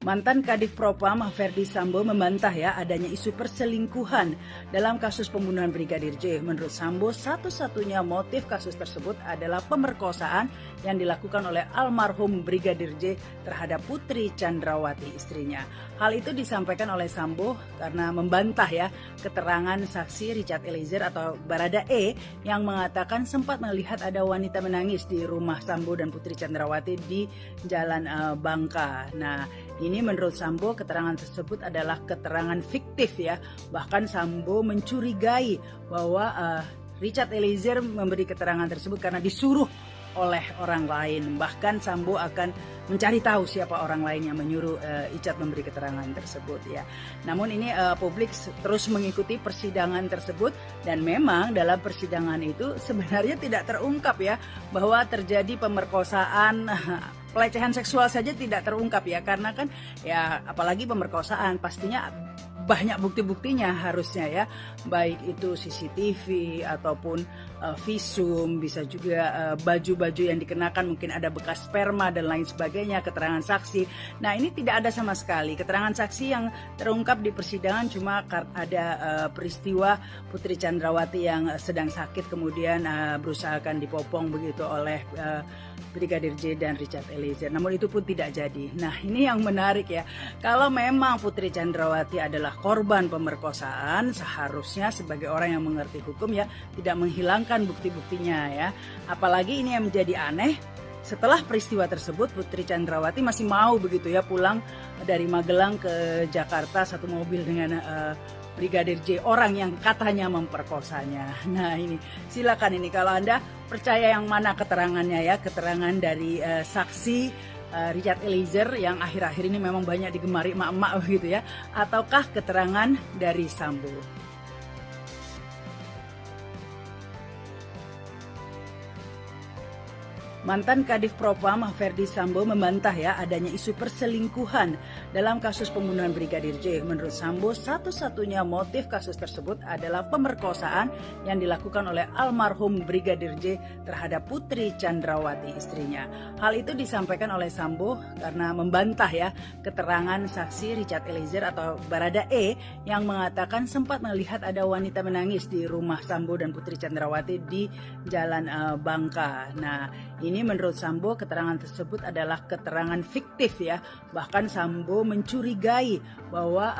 Mantan Kadif Propam Verdi Sambo membantah ya adanya isu perselingkuhan dalam kasus pembunuhan Brigadir J. Menurut Sambo, satu-satunya motif kasus tersebut adalah pemerkosaan yang dilakukan oleh almarhum Brigadir J terhadap Putri Chandrawati, istrinya. Hal itu disampaikan oleh Sambo karena membantah ya keterangan saksi Richard Eliezer atau Barada E yang mengatakan sempat melihat ada wanita menangis di rumah Sambo dan Putri Chandrawati di Jalan Bangka. Nah, ini menurut Sambo keterangan tersebut adalah keterangan fiktif ya. Bahkan Sambo mencurigai bahwa Richard Eliezer memberi keterangan tersebut karena disuruh oleh orang lain. Bahkan Sambo akan mencari tahu siapa orang lain yang menyuruh Richard memberi keterangan tersebut ya. Namun ini publik terus mengikuti persidangan tersebut dan memang dalam persidangan itu sebenarnya tidak terungkap ya bahwa terjadi pemerkosaan. Pelecehan seksual saja tidak terungkap ya, karena kan ya apalagi pemerkosaan pastinya banyak bukti-buktinya harusnya ya, baik itu CCTV ataupun visum, bisa juga baju-baju yang dikenakan mungkin ada bekas sperma dan lain sebagainya, keterangan saksi. Nah, ini tidak ada sama sekali keterangan saksi yang terungkap di persidangan, cuma ada peristiwa Putri Chandrawati yang sedang sakit kemudian berusaha akan dipopong begitu oleh Brigadir J dan Richard Eliezer. Namun itu pun tidak jadi. Nah, ini yang menarik ya. Kalau memang Putri Chandrawati adalah korban pemerkosaan, seharusnya sebagai orang yang mengerti hukum ya tidak menghilangkan bukti-buktinya ya. Apalagi ini yang menjadi aneh, setelah peristiwa tersebut Putri Chandrawati masih mau begitu ya pulang dari Magelang ke Jakarta satu mobil dengan Brigadir J, orang yang katanya memperkosanya. Nah, ini silakan ini kalau Anda percaya yang mana keterangannya ya, keterangan dari saksi Richard Eliezer yang akhir-akhir ini memang banyak digemari emak-emak begitu ya, ataukah keterangan dari Sambo. Mantan Kadif Propam Verdi Sambo membantah ya adanya isu perselingkuhan dalam kasus pembunuhan Brigadir J. Menurut Sambo, satu-satunya motif kasus tersebut adalah pemerkosaan yang dilakukan oleh almarhum Brigadir J terhadap Putri Chandrawati, istrinya. Hal itu disampaikan oleh Sambo karena membantah ya keterangan saksi Richard Eliezer atau Barada E yang mengatakan sempat melihat ada wanita menangis di rumah Sambo dan Putri Chandrawati di Jalan Bangka. Nah, ini menurut Sambo keterangan tersebut adalah keterangan fiktif ya. Bahkan Sambo mencurigai bahwa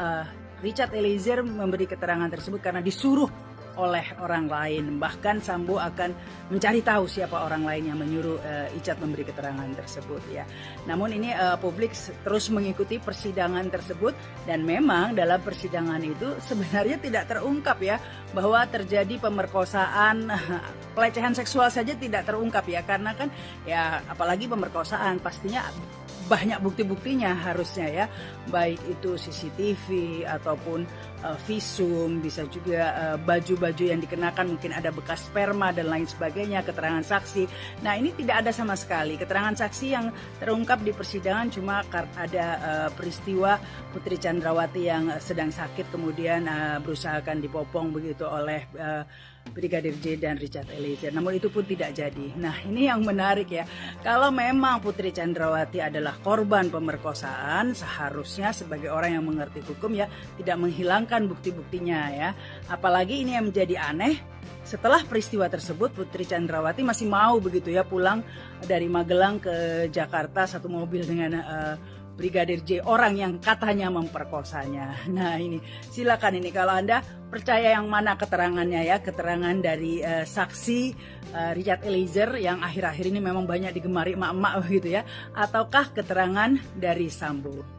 Richard Eliezer memberi keterangan tersebut karena disuruh oleh orang lain. Bahkan Sambo akan mencari tahu siapa orang lain yang menyuruh Richard memberi keterangan tersebut ya. Namun ini publik terus mengikuti persidangan tersebut dan memang dalam persidangan itu sebenarnya tidak terungkap ya bahwa terjadi pemerkosaan. Pelecehan seksual saja tidak terungkap ya, karena kan ya apalagi pemerkosaan pastinya banyak bukti-buktinya harusnya ya, baik itu CCTV ataupun visum, bisa juga baju-baju yang dikenakan mungkin ada bekas sperma dan lain sebagainya, keterangan saksi. Nah, ini tidak ada sama sekali keterangan saksi yang terungkap di persidangan, cuma ada peristiwa Putri Chandrawati yang sedang sakit kemudian berusaha akan dipopong begitu oleh Brigadir J dan Richard Eliezer. Namun itu pun tidak jadi. Nah, ini yang menarik ya. Kalau memang Putri Chandrawati adalah korban pemerkosaan, seharusnya sebagai orang yang mengerti hukum ya tidak menghilangkan bukti-buktinya ya. Apalagi ini yang menjadi aneh, setelah peristiwa tersebut Putri Chandrawati masih mau begitu ya pulang dari Magelang ke Jakarta satu mobil dengan Brigadir J, orang yang katanya memperkosanya. Nah, ini silakan ini kalau Anda percaya yang mana keterangannya ya, keterangan dari saksi Richard Eliezer yang akhir-akhir ini memang banyak digemari emak-emak gitu ya, ataukah keterangan dari Sambo.